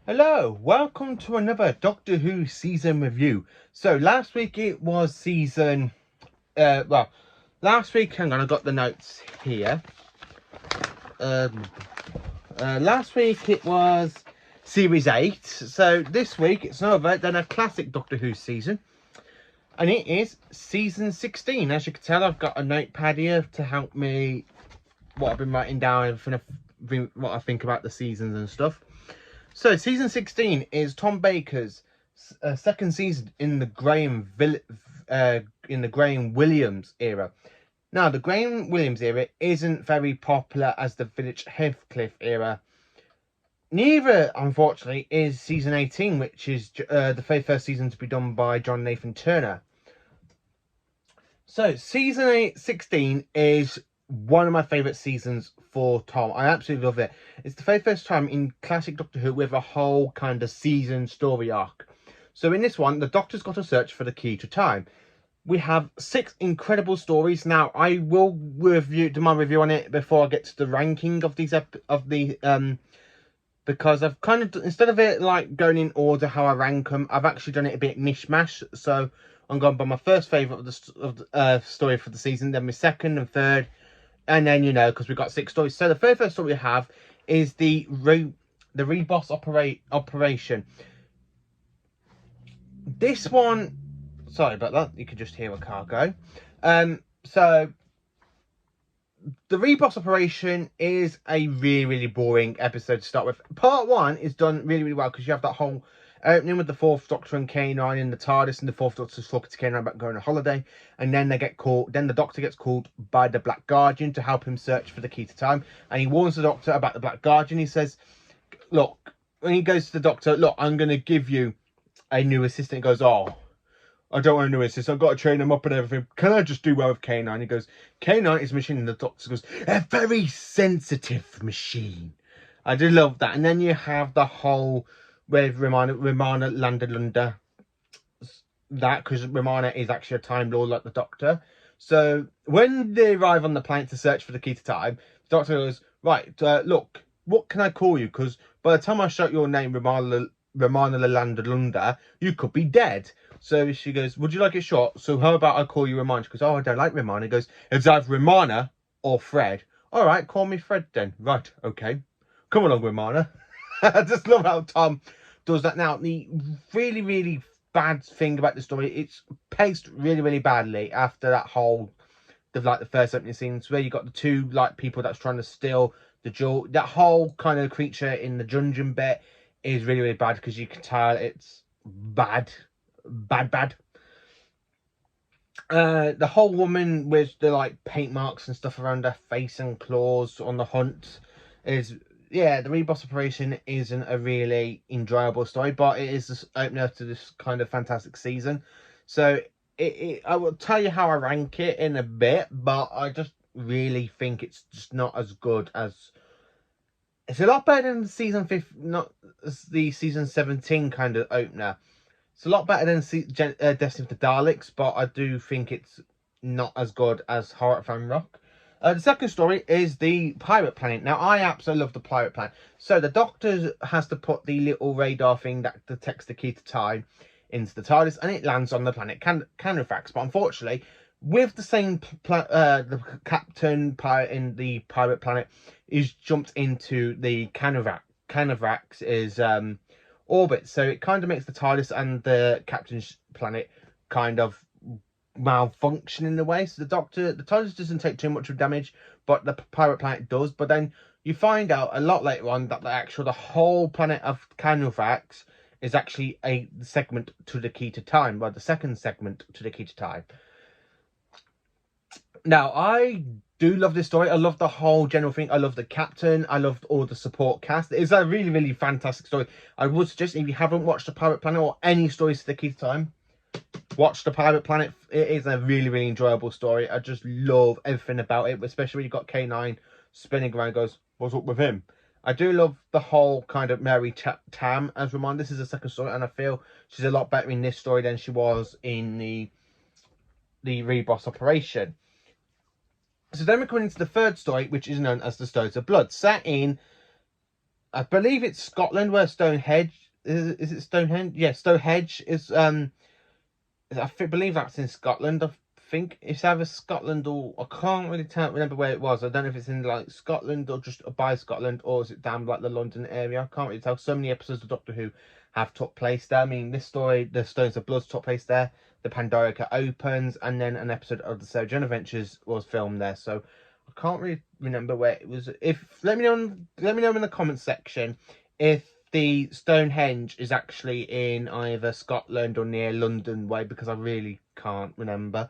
Hello, welcome to another Doctor Who season review. So last week it was last week, hang on, I got the notes here. Last week it was series 8. So this week it's no other than a classic Doctor Who season. And it is season 16. As you can tell, I've got a notepad here to help me, what I've been writing down, what I think about the seasons and stuff. So, season 16 is Tom Baker's second season in the Graham Williams era. Now, the Graham Williams era isn't very popular as the Village Heathcliff era. Neither, unfortunately, is season 18, which is the very first season to be done by John Nathan Turner. So, season 16 is one of my favourite seasons for Tom. I absolutely love it. It's the very first time in classic Doctor Who with a whole kind of season story arc. So in this one, the Doctor's got to search for the key to time. We have 6 incredible stories. Now, I will do my review on it before I get to the ranking of these because I've kind of, instead of it like going in order how I rank them, I've actually done it a bit mishmash. So I'm going by my first favourite of the story for the season, then my second and third. And then, because we've got 6 stories. So the very first story we have is the Reebok Operation. This one, sorry about that. You could just hear a car go. So the Reebok Operation is a really, really boring episode to start with. Part 1 is done really, really well because you have that whole opening with the 4th Doctor and K9 in the TARDIS, and the 4th Doctor's talking to K9 about going on holiday, and then they get called. Then the Doctor gets called by the Black Guardian to help him search for the key to time, and he warns the Doctor about the Black Guardian. He says, "Look," when he goes to the Doctor, "Look, I'm going to give you a new assistant." He goes, "Oh, I don't want a new assistant. I've got to train him up and everything. Can I just do well with K9?" He goes, "K9 is a machine," and the Doctor goes, "A very sensitive machine." I do love that. And then you have the whole with Romana landed under that, because Romana is actually a Time Lord like the Doctor. So when they arrive on the planet to search for the key to time, the Doctor goes, "Right, look, what can I call you? Because by the time I shout your name, Romana Landalunda, you could be dead." So she goes, "Would you like it short? So how about I call you Romana?" She goes, "Oh, I don't like Romana." He goes, "It's either Romana or Fred." "All right, call me Fred then." "Right, okay. Come along, Romana." I just love how Tom does that. Now, the really, really bad thing about the story, it's paced really, really badly after that whole, the first opening scenes where you got the 2 people that's trying to steal the jewel. That whole kind of creature in the dungeon bit is really, really bad because you can tell it's bad. The whole woman with the paint marks and stuff around her face and claws on the hunt is, yeah, the Reebok Operation isn't a really enjoyable story, but it is the opener to this kind of fantastic season. So I will tell you how I rank it in a bit, but I just really think it's just not as good as. It's a lot better than the season 5, not the season 17 kind of opener. It's a lot better than Destiny of the Daleks, but I do think it's not as good as Horror Fan Rock. The second story is the Pirate Planet. Now, I absolutely love the Pirate Planet. So the Doctor has to put the little radar thing that detects the key to time into the TARDIS, and it lands on the planet Canrifax. But unfortunately, with the same the captain pirate in the Pirate Planet is jumped into the Canrifax is orbit, so it kind of makes the TARDIS and the captain's planet kind of malfunction in a way. So the TARDIS doesn't take too much of damage, but the Pirate Planet does. But then you find out a lot later on that the whole planet of Canrifax is actually a segment to the key to time, the second segment to the key to time. Now, I do love this story. I love the whole general thing. I love the captain. I loved all the support cast. It's a really, really fantastic story. I would suggest, if you haven't watched The Pirate Planet or any stories to the key to time, watch The Pirate Planet. It is a really, really enjoyable story. I just love everything about it, especially when you've got K9 spinning around and goes, "What's up with him?" I do love the whole kind of Mary Tam as Ramon. This is the second story, and I feel she's a lot better in this story than she was in the Reebok Operation. So then we're coming into the third story, which is known as The Stones of Blood, set in I believe it's Scotland where Stonehenge is it Stonehenge? Yeah, Stonehenge is believe that's in Scotland. I think it's either Scotland or I can't really remember where it was. I don't know if it's in like Scotland or just by Scotland, or is it down like the London area. I can't really tell. So many episodes of Doctor Who have took place there. I mean, this story, the Stones of Blood, took place there. The Pandorica opens, and then an episode of the Sarah Jane Adventures was filmed there. So I can't really remember where it was. If let me know in the comments section if the Stonehenge is actually in either Scotland or near London way, because I really can't remember,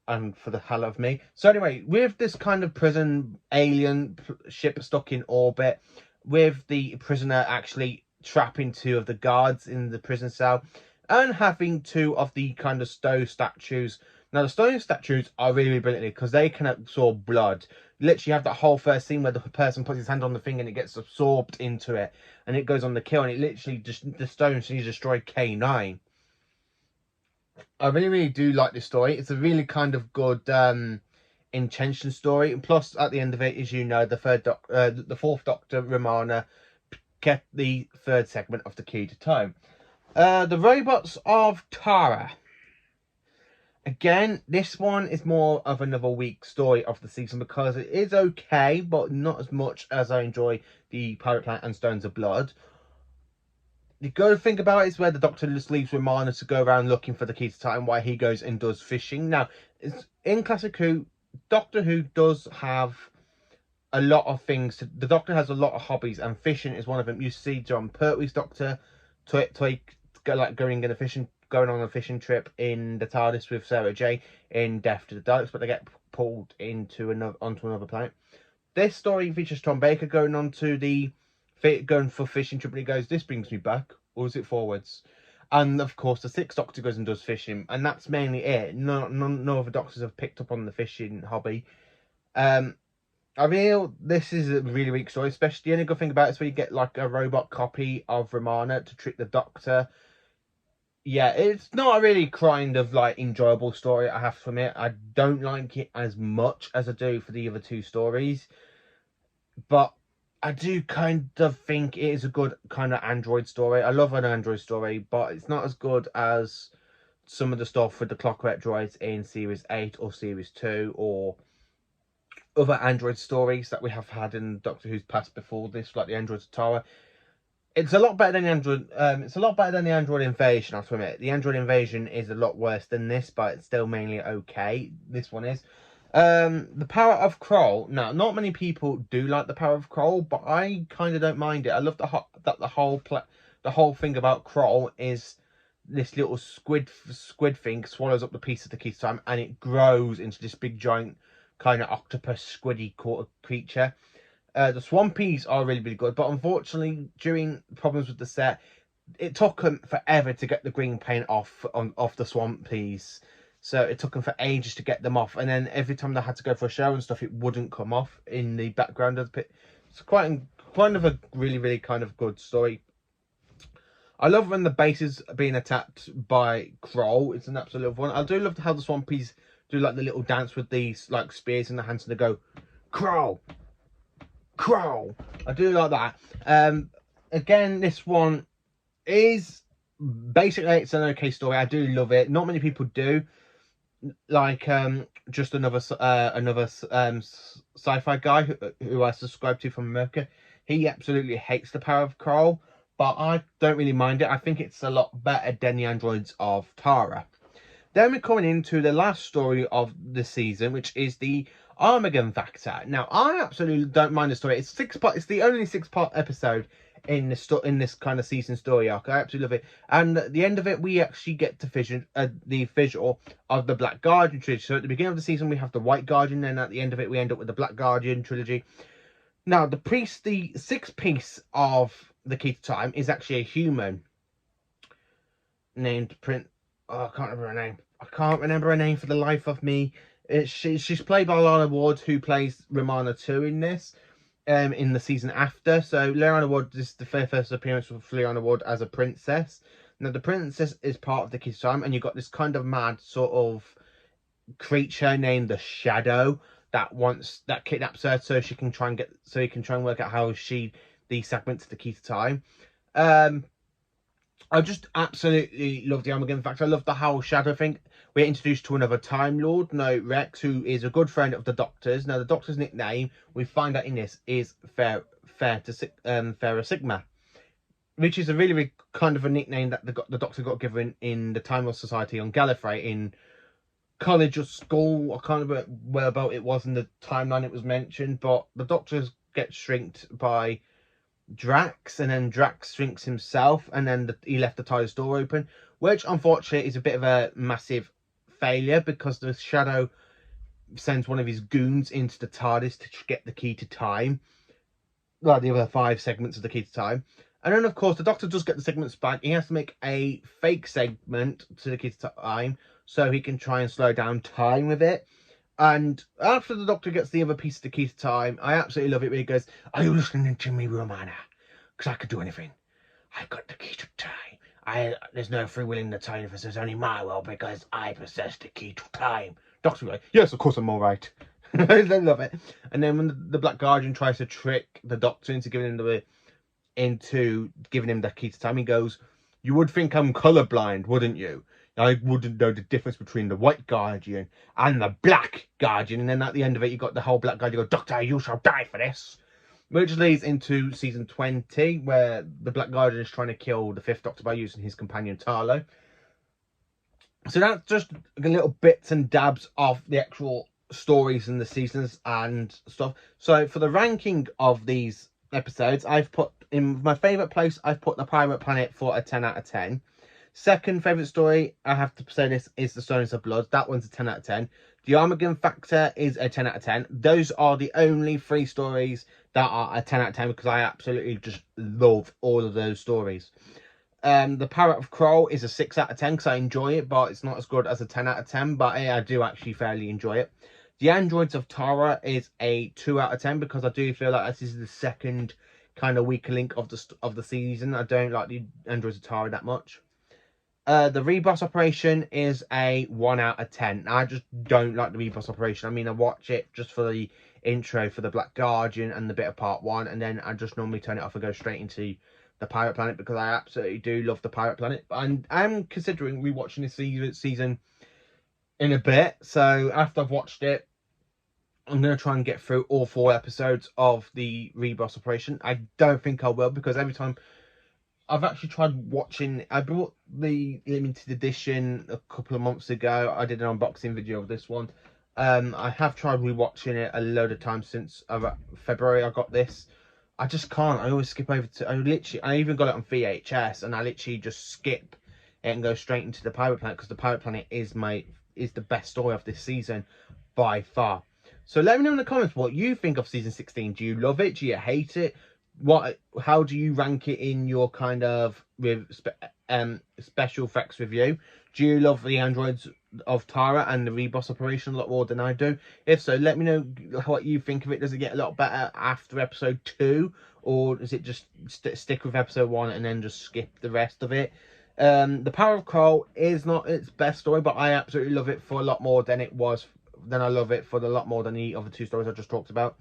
and for the hell of me. So anyway, with this kind of prison alien ship stuck in orbit, with the prisoner actually trapping two of the guards in the prison cell, and having two of the kind of stone statues. Now the stone statues are really brilliant because they can absorb blood. Literally have that whole first scene where the person puts his hand on the thing and it gets absorbed into it, and it goes on the kill, and it literally just the stones can destroy K9. I really do like this story. It's a really kind of good intention story, and plus at the end of it, as you know, the fourth Doctor Romana get the third segment of the Key to Time. The Robots of Tara. Again, this one is more of another weak story of the season because it is okay, but not as much as I enjoy the Pirate Planet and Stones of Blood. The good thing about it is where the Doctor just leaves Romana to go around looking for the Key to Time while he goes and does fishing. Now, in Classic Who, Doctor Who does have a lot of things. The Doctor has a lot of hobbies, and fishing is one of them. You see John Pertwee's Doctor going on a fishing trip in the TARDIS with Sarah J in Death to the Daleks, but they get pulled onto another planet. This story features Tom Baker going for fishing trip, and he goes, "This brings me back, or is it forwards?" And of course, the Sixth Doctor goes and does fishing, and that's mainly it. No other Doctors have picked up on the fishing hobby. I feel this is a really weak story, especially the only good thing about it is where you get like a robot copy of Romana to trick the Doctor. Yeah, it's not a really kind of like enjoyable story, I have to admit. I don't like it as much as I do for the other two stories, but I do kind of think it is a good kind of android story. I love an android story, but it's not as good as some of the stuff with the Clockwork droids in Series 8 or Series 2 or other android stories that we have had in Doctor Who's past before this, like the Androids of Tara. It's a lot better than the Android. It's a lot better than the Android Invasion, I have to admit. The Android Invasion is a lot worse than this, but it's still mainly okay. This one is. The Power of Kroll. Now, not many people do like the Power of Kroll, but I kind of don't mind it. I love that the whole thing about Kroll is this little squid thing swallows up the piece of the Key to Time, and it grows into this big giant kind of octopus squiddy creature. The Swampies are really, really good, but unfortunately, during problems with the set, it took them forever to get the green paint off the Swampies. So it took them for ages to get them off, and then every time they had to go for a show and stuff, it wouldn't come off in the background of the pit. It's quite of a really, really kind of good story. I love when the base is being attacked by Kroll. It's an absolute one. I do love how the Swampies do like the little dance with these like spears in the hands, and they go, Kroll. I do like that. Again, this one is basically it's an okay story. I do love it. Not many people do. Like just another sci-fi guy who I subscribe to from America. He absolutely hates the Power of Kroll, but I don't really mind it. I think it's a lot better than the Androids of Tara. Then we're coming into the last story of the season, which is the Armageddon Factor. Now, I absolutely don't mind the story. It's 6 part. It's the only 6-part episode in this kind of season story arc. I absolutely love it. And at the end of it, we actually get to the visual of the Black Guardian trilogy. So at the beginning of the season, we have the White Guardian, and at the end of it, we end up with the Black Guardian trilogy. Now, the 6th piece of the Key to Time is actually a human named Prince. Oh, I can't remember her name. I can't remember her name for the life of me. She's played by Lana Ward, who plays Romana 2 in this, in the season after. So Lana Ward, this is the first appearance of Lana Ward as a princess. Now the princess is part of the Key to Time, and you've got this kind of mad sort of creature named the Shadow that kidnaps her so he can try and work out how she these segments, the key to time. I just absolutely love the Armageddon Factor. I love the whole Shadow thing. We're introduced to another Time Lord, Rex, who is a good friend of the Doctor's. Now, the Doctor's nickname, we find out in this, is Farah Sigma, which is a really, really kind of a nickname that the Doctor got given in the Time Lord Society on Gallifrey in college or school. I can't remember where about it was in the timeline it was mentioned, but the Doctor gets shrinked by Drax, and then Drax shrinks himself, and then he left the TARDIS door open, which unfortunately is a bit of a massive failure because the Shadow sends one of his goons into the TARDIS to get the key to time, like the other 5 segments of the key to time. And then, of course, the Doctor does get the segments back. He has to make a fake segment to the key to time so he can try and slow down time with it. And after the Doctor gets the other piece of the key to time, I absolutely love it when he goes, "Are you listening to me, Romana? Because I could do anything. I got the key to time. There's no free will in the time universe. There's only my will because I possess the key to time." Doctor's like, "Yes, of course I'm all right." I love it. And then when the Black Guardian tries to trick the Doctor into giving him the key to time, he goes, "You would think I'm colorblind, wouldn't you? I wouldn't know the difference between the White Guardian and the Black Guardian." And then at the end of it, you got the whole Black Guardian go, "Doctor, you shall die for this." Which leads into season 20, where the Black Guardian is trying to kill the 5th Doctor by using his companion Tarlo. So that's just little bits and dabs of the actual stories and the seasons and stuff. So for the ranking of these episodes, I've put in my favourite place, I've put the Pirate Planet for a 10 out of 10. Second favourite story, I have to say this, is the Stones of Blood. That one's a 10 out of 10. The Armageddon Factor is a 10 out of 10. Those are the only 3 stories that are a 10 out of 10 because I absolutely just love all of those stories. The Parrot of Kroll is a 6 out of 10 because I enjoy it, but it's not as good as a 10 out of 10, but I do actually fairly enjoy it. The Androids of Tara is a 2 out of 10 because I do feel like this is the second kind of weaker link of the season. I don't like the Androids of Tara that much. The Reebok Operation is a 1 out of 10. I just don't like the Reebok Operation. I mean, I watch it just for the intro for the Black Guardian and the bit of part 1, and then I just normally turn it off and go straight into the Pirate Planet because I absolutely do love the Pirate Planet. And I'm considering rewatching this season in a bit. So after I've watched it, I'm going to try and get through all 4 episodes of the Reebok Operation. I don't think I will because every time I've actually tried watching, I bought the limited edition a couple of months ago. I did an unboxing video of this one. I have tried rewatching it a load of times since February I got this. I just can't. I always skip over to, I even got it on VHS and I literally just skip it and go straight into the Pirate Planet because the Pirate Planet is the best story of this season by far. So let me know in the comments what you think of season 16. Do you love it? Do you hate it? How do you rank it in your kind of special effects review? Do you love the Androids of Tara and the Reebok Operation a lot more than I do? If so, let me know what you think of it. Does it get a lot better after episode 2, or does it just stick with episode 1 and then just skip the rest of it? The Power of Kroll is not its best story, but I absolutely love it for a lot more than I love it for a lot more than the other 2 stories I just talked about.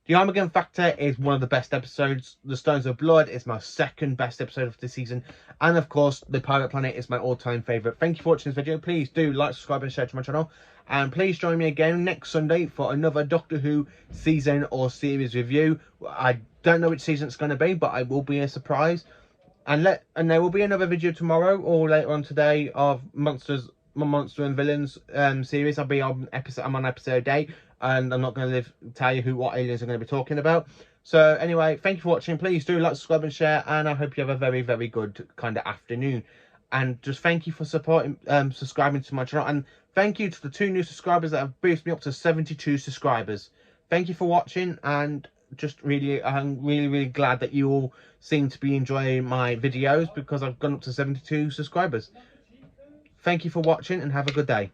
The Armageddon Factor is one of the best episodes. The Stones of Blood is my second best episode of this season. And of course, the Pirate Planet is my all-time favourite. Thank you for watching this video. Please do like, subscribe and share to my channel. And please join me again next Sunday for another Doctor Who season or series review. I don't know which season it's going to be, but I will be a surprise. And there will be another video tomorrow or later on today of Monster and Villains series. I'm on episode 8. And I'm not going to tell you what aliens are going to be talking about. So anyway, thank you for watching. Please do like, subscribe and share. And I hope you have a very, very good kind of afternoon. And just thank you for supporting, subscribing to my channel. And thank you to the 2 new subscribers that have boosted me up to 72 subscribers. Thank you for watching. And just I'm really glad that you all seem to be enjoying my videos because I've gone up to 72 subscribers. Thank you for watching and have a good day.